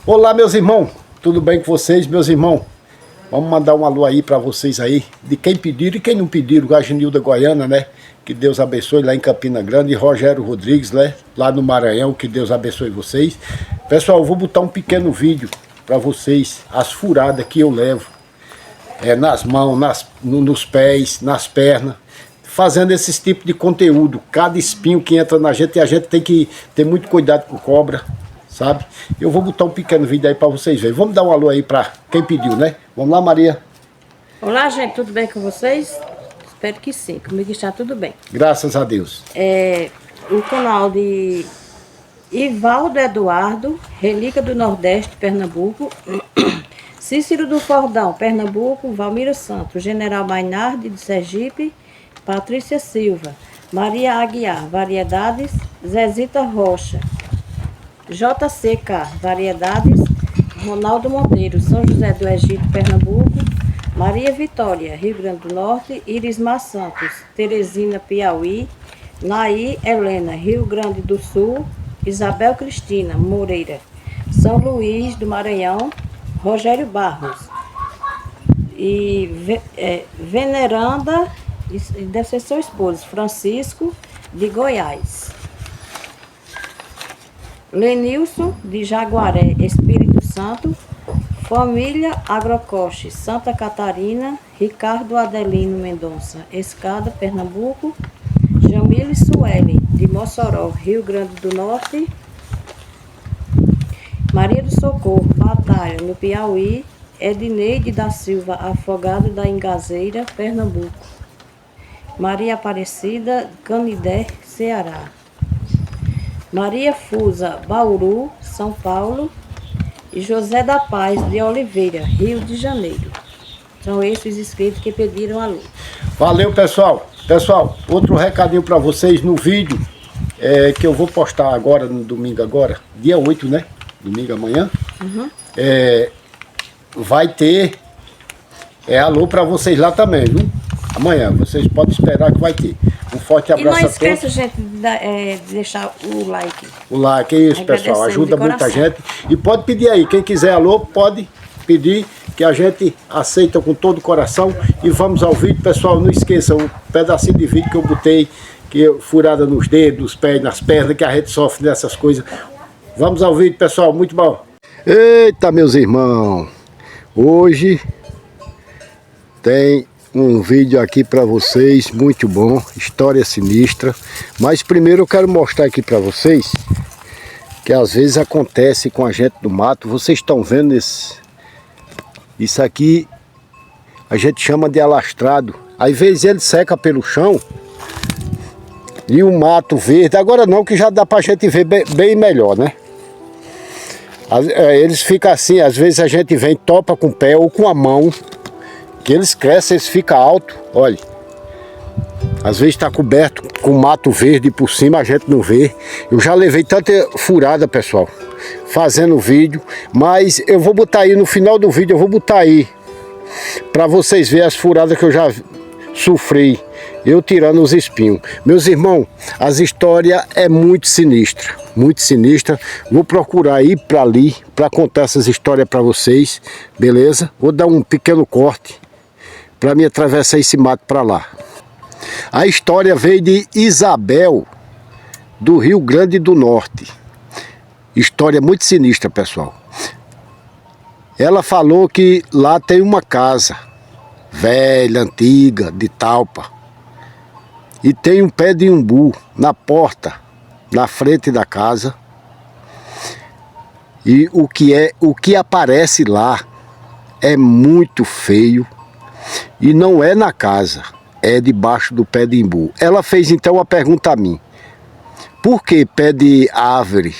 Olá, meus irmãos, tudo bem com vocês, meus irmãos? Vamos mandar um alô aí para vocês aí, de quem pediram e quem não pediram, Gagenilda Goiana, né? Que Deus abençoe lá em Campina Grande, e Rogério Rodrigues, né? Lá no Maranhão, que Deus abençoe vocês. Pessoal, eu vou botar um pequeno vídeo para vocês, as furadas que eu levo, nas mãos, nos pés, nas pernas, fazendo esses tipos de conteúdo. Cada espinho que entra na gente, a gente tem que ter muito cuidado com cobra, sabe? Eu vou botar um pequeno vídeo aí para vocês verem. Vamos dar um alô aí para quem pediu, né? Vamos lá, Maria. Olá, gente, tudo bem com vocês? Espero que sim, comigo está tudo bem. Graças a Deus. O canal de Ivaldo Eduardo, Relíquia do Nordeste, Pernambuco, Cícero do Fordão, Pernambuco, Valmiro Santos, General Mainardi de Sergipe, Patrícia Silva, Maria Aguiar, Variedades, Zezita Rocha, JCK, Variedades, Ronaldo Monteiro, São José do Egito, Pernambuco, Maria Vitória, Rio Grande do Norte, Irismar Santos, Teresina, Piauí, Naí Helena, Rio Grande do Sul, Isabel Cristina Moreira, São Luís do Maranhão, Rogério Barros e Veneranda, deve ser seu esposo, Francisco de Goiás. Lenilson de Jaguaré, Espírito Santo, família Agrocoche, Santa Catarina, Ricardo Adelino Mendonça, Escada, Pernambuco, Jamile Sueli de Mossoró, Rio Grande do Norte, Maria do Socorro, Batalha, no Piauí, Edneide da Silva Afogado da Ingazeira, Pernambuco, Maria Aparecida, Canidé, Ceará, Maria Fusa, Bauru, São Paulo, e José da Paz de Oliveira, Rio de Janeiro. São esses inscritos que pediram a luz. Valeu, pessoal. Pessoal, outro recadinho para vocês no vídeo que eu vou postar agora, no domingo agora, dia 8, né? Domingo amanhã. Uhum. Vai ter alô para vocês lá também, viu? Amanhã, vocês podem esperar que vai ter. Um forte abraço a todos. E não esqueça, gente, de deixar o like. O like, é isso, pessoal. Ajuda muita gente. E pode pedir aí, quem quiser alô, pode pedir, que a gente aceita com todo o coração. E vamos ao vídeo, pessoal. Não esqueçam o pedacinho de vídeo que eu botei, furada nos dedos, nos pés, nas pernas, que a gente sofre dessas coisas. Vamos ao vídeo, pessoal. Muito bom. Eita, meus irmãos. Hoje tem um vídeo aqui para vocês, muito bom, história sinistra. Mas primeiro eu quero mostrar aqui para vocês que às vezes acontece com a gente do mato. Vocês estão vendo isso aqui, a gente chama de alastrado. Às vezes ele seca pelo chão e o mato verde, agora não, que já dá pra gente ver bem melhor, né? Eles ficam assim, às vezes a gente vem, topa com o pé ou com a mão, que eles crescem, eles ficam altos, olha. Às vezes está coberto com mato verde por cima, a gente não vê. Eu já levei tanta furada, pessoal, fazendo vídeo, mas eu vou botar aí, no final do vídeo eu vou botar aí, para vocês verem as furadas que eu já sofri, eu tirando os espinhos. Meus irmãos, as histórias é muito sinistra, muito sinistra. Vou procurar ir para ali, para contar essas histórias para vocês, beleza? Vou dar um pequeno corte para me atravessar esse mato para lá. A história veio de Isabel, do Rio Grande do Norte. História muito sinistra, pessoal. Ela falou que lá tem uma casa velha, antiga, de talpa. E tem um pé de umbu na porta, na frente da casa. E o que aparece lá é muito feio. E não é na casa, é debaixo do pé de umbu. Ela fez então uma pergunta a mim: por que pé de árvore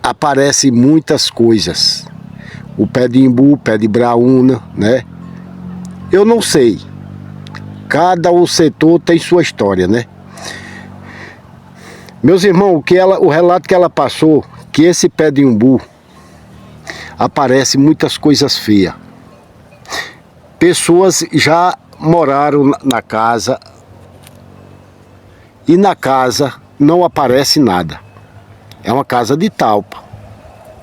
aparece muitas coisas? O pé de umbu, o pé de braúna, né? Eu não sei. Cada setor tem sua história, né? Meus irmãos, o relato que ela passou, que esse pé de umbu aparece muitas coisas feias. Pessoas já moraram na casa e na casa não aparece nada. É uma casa de talpa.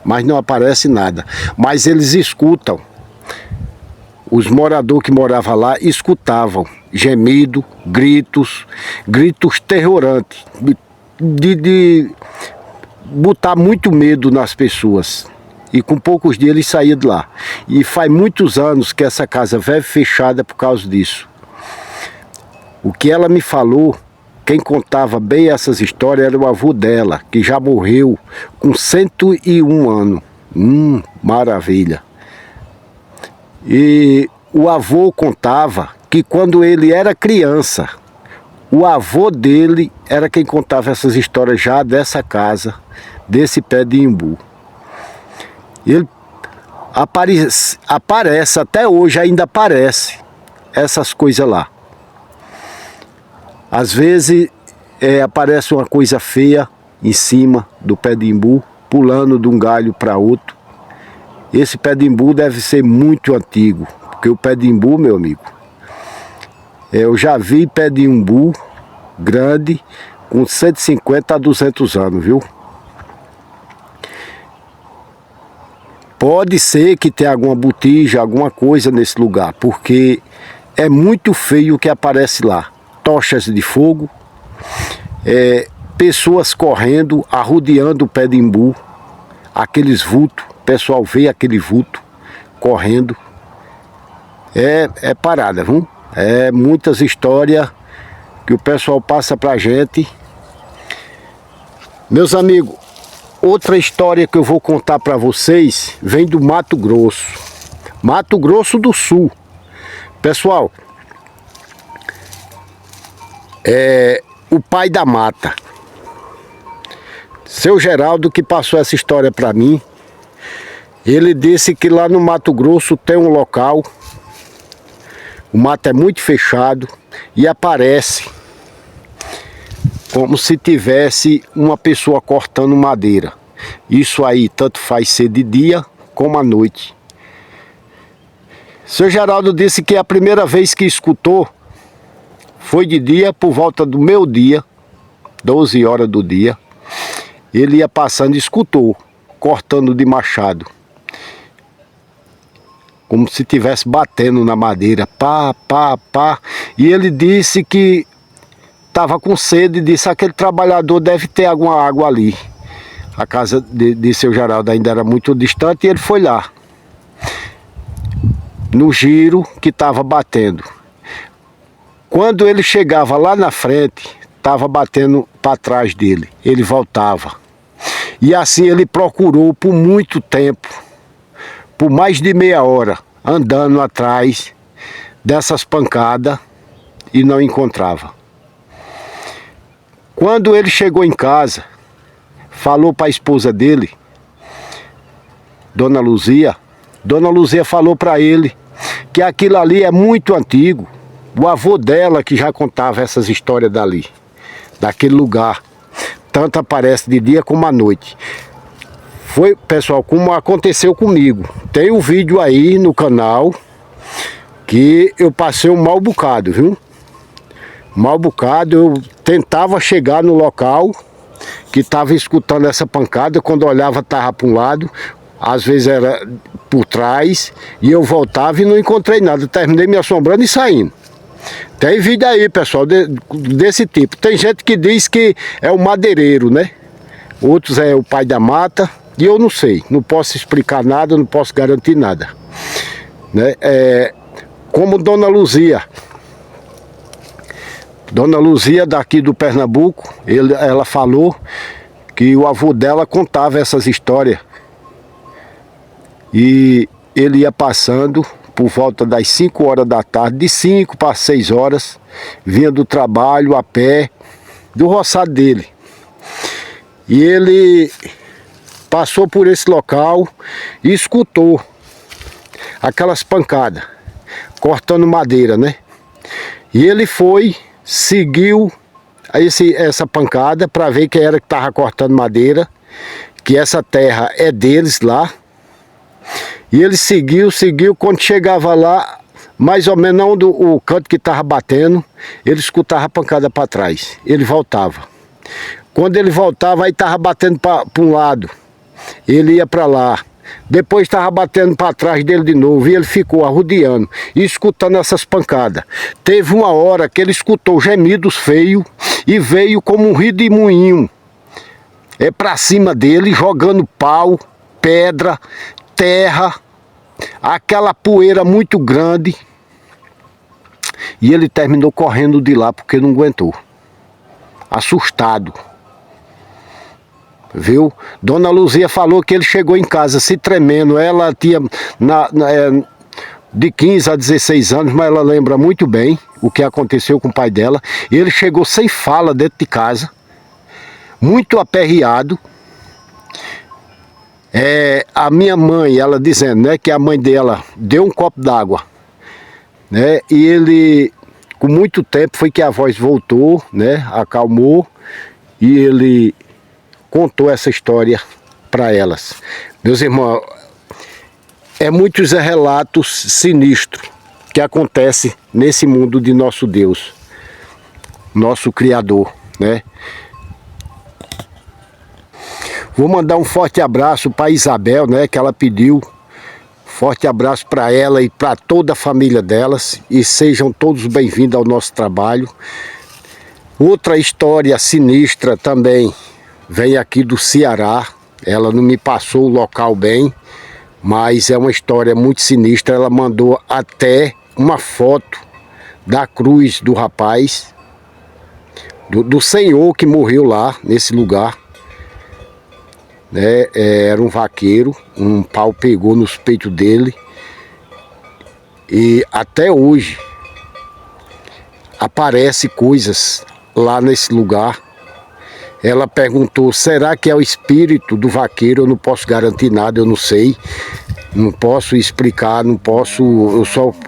mas não aparece nada. Mas eles escutam. Os moradores que moravam lá escutavam gemido, gritos terrorantes, de botar muito medo nas pessoas. E com poucos dias eles saíam de lá. E faz muitos anos que essa casa vive fechada por causa disso. O que ela me falou, quem contava bem essas histórias era o avô dela, que já morreu com 101 anos. Maravilha. E o avô contava que quando ele era criança, o avô dele era quem contava essas histórias já dessa casa, desse pé de imbu. Ele aparece, até hoje ainda aparece essas coisas lá. Às vezes aparece uma coisa feia em cima do pé de imbu, pulando de um galho para outro. Esse pé de imbu deve ser muito antigo, porque o pé de imbu, meu amigo, eu já vi pé de imbu grande com 150 a 200 anos, viu? Pode ser que tenha alguma botija, alguma coisa nesse lugar, porque é muito feio o que aparece lá. Tochas de fogo, pessoas correndo, arrodeando o pé de imbu, aqueles vultos, o pessoal vê aquele vulto correndo. É parada, viu? É muitas histórias que o pessoal passa pra gente. Meus amigos, outra história que eu vou contar para vocês vem do Mato Grosso. Mato Grosso do Sul. Pessoal, o pai da mata. Seu Geraldo que passou essa história para mim. Ele disse que lá no Mato Grosso tem um local, o mato é muito fechado e aparece como se tivesse uma pessoa cortando madeira. Isso aí tanto faz ser de dia como à noite. Seu Geraldo disse que a primeira vez que escutou foi de dia, por volta do meio-dia, 12 horas do dia. Ele ia passando e escutou, cortando de machado. Como se estivesse batendo na madeira, pá, pá, pá. E ele disse que estava com sede, disse aquele trabalhador deve ter alguma água ali. A casa de seu Geraldo ainda era muito distante e ele foi lá. No giro que estava batendo. Quando ele chegava lá na frente, estava batendo para trás dele. Ele voltava. E assim ele procurou por muito tempo, por mais de meia hora, andando atrás dessas pancadas e não encontrava. Quando ele chegou em casa, falou para a esposa dele, Dona Luzia falou para ele que aquilo ali é muito antigo. O avô dela que já contava essas histórias dali, daquele lugar. Tanto aparece de dia como à noite. Foi, pessoal, como aconteceu comigo. Tem um vídeo aí no canal que eu passei um mau bocado, viu? Mal bocado, eu tentava chegar no local que estava escutando essa pancada, quando olhava estava para um lado, às vezes era por trás, e eu voltava e não encontrei nada, terminei me assombrando e saindo. Tem vídeo aí, pessoal, desse tipo. Tem gente que diz que é o madeireiro, né? Outros é o pai da mata, e eu não sei, não posso explicar nada, não posso garantir nada, né? Como Dona Luzia daqui do Pernambuco, ela falou que o avô dela contava essas histórias. E ele ia passando por volta das 5 horas da tarde, de 5 para 6 horas, vinha do trabalho a pé, do roçado dele. E ele passou por esse local e escutou aquelas pancadas, cortando madeira, né? E ele foi, seguiu essa pancada para ver quem era que estava cortando madeira, que essa terra é deles lá. E ele seguiu, quando chegava lá, mais ou menos onde o canto que estava batendo, ele escutava a pancada para trás, ele voltava. Quando ele voltava, aí estava batendo para um lado, ele ia para lá. Depois estava batendo para trás dele de novo e ele ficou arrodeando e escutando essas pancadas. Teve uma hora que ele escutou gemidos feios e veio como um rio de moinho para cima dele, jogando pau, pedra, terra, aquela poeira muito grande. E ele terminou correndo de lá porque não aguentou, assustado. Viu? Dona Luzia falou que ele chegou em casa se tremendo. Ela tinha de 15 a 16 anos, mas ela lembra muito bem o que aconteceu com o pai dela. Ele chegou sem fala dentro de casa, muito aperreado. A minha mãe, ela dizendo, né, que a mãe dela deu um copo d'água, né, e ele, com muito tempo, foi que a voz voltou, né, acalmou, e ele contou essa história para elas. Meus irmãos, muitos relatos sinistros que acontecem nesse mundo de nosso Deus, nosso Criador, né? Vou mandar um forte abraço para Isabel, né, que ela pediu. Forte abraço para ela e para toda a família delas, e sejam todos bem-vindos ao nosso trabalho. Outra história sinistra também vem aqui do Ceará. Ela não me passou o local bem, mas é uma história muito sinistra. Ela mandou até uma foto da cruz do rapaz, do senhor que morreu lá nesse lugar, né? Era um vaqueiro, um pau pegou nos peitos dele, e até hoje aparece coisas lá nesse lugar. Ela perguntou, será que é o espírito do vaqueiro? Eu não posso garantir nada, eu não sei, não posso explicar, não posso, o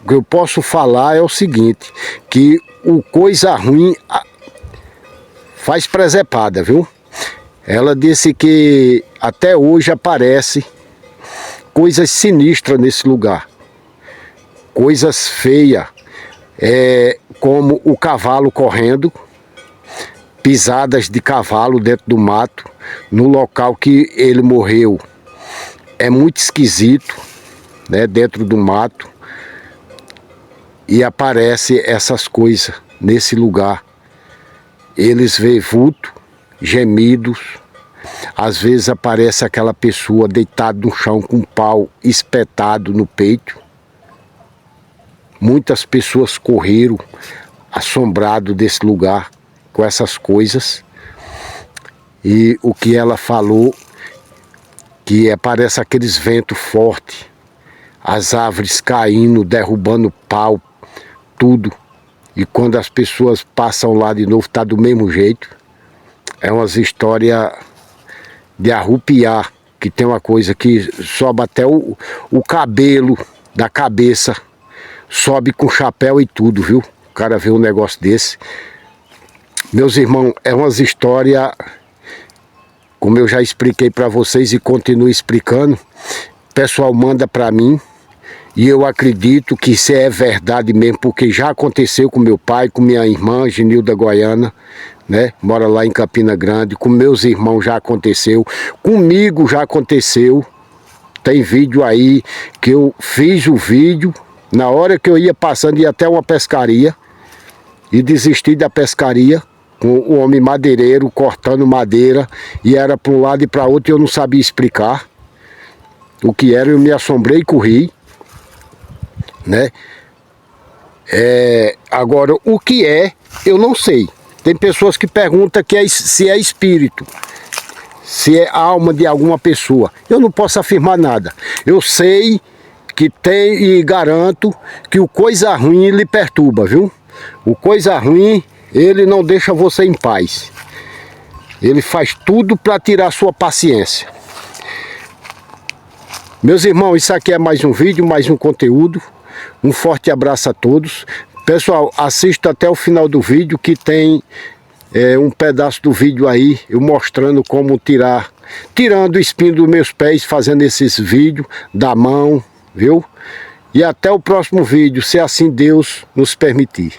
que eu posso falar é o seguinte, que o coisa ruim faz presepada, viu? Ela disse que até hoje aparece coisas sinistras nesse lugar, coisas feias, como o cavalo correndo, pisadas de cavalo dentro do mato, no local que ele morreu. É muito esquisito, né, dentro do mato, e aparece essas coisas nesse lugar. Eles veem vulto, gemidos, às vezes aparece aquela pessoa deitada no chão com um pau espetado no peito. Muitas pessoas correram assombrado desse lugar com essas coisas, e o que ela falou, que parece aqueles ventos fortes, as árvores caindo, derrubando pau, tudo, e quando as pessoas passam lá de novo, tá do mesmo jeito. É umas histórias de arrupiar, que tem uma coisa que sobe até o cabelo da cabeça, sobe com chapéu e tudo, viu? O cara vê um negócio desse. Meus irmãos, é umas histórias, como eu já expliquei para vocês e continuo explicando, o pessoal manda para mim, e eu acredito que isso é verdade mesmo, porque já aconteceu com meu pai, com minha irmã, Genilda Goiana, né? Mora lá em Campina Grande, com meus irmãos já aconteceu, comigo já aconteceu. Tem vídeo aí que eu fiz o vídeo, na hora que eu ia passando, ia até uma pescaria, e desisti da pescaria, com o homem madeireiro cortando madeira, e era para um lado e para outro, e eu não sabia explicar o que era. Eu me assombrei e corri, né? Agora, o que eu não sei. Tem pessoas que perguntam se é espírito, se é alma de alguma pessoa. Eu não posso afirmar nada. Eu sei que tem, e garanto que o coisa ruim lhe perturba, viu? O coisa ruim, ele não deixa você em paz. Ele faz tudo para tirar sua paciência. Meus irmãos, isso aqui é mais um vídeo, mais um conteúdo. Um forte abraço a todos. Pessoal, assista até o final do vídeo, que tem um pedaço do vídeo aí, eu mostrando como tirando o espinho dos meus pés, fazendo esses vídeos da mão, viu? E até o próximo vídeo, se assim Deus nos permitir.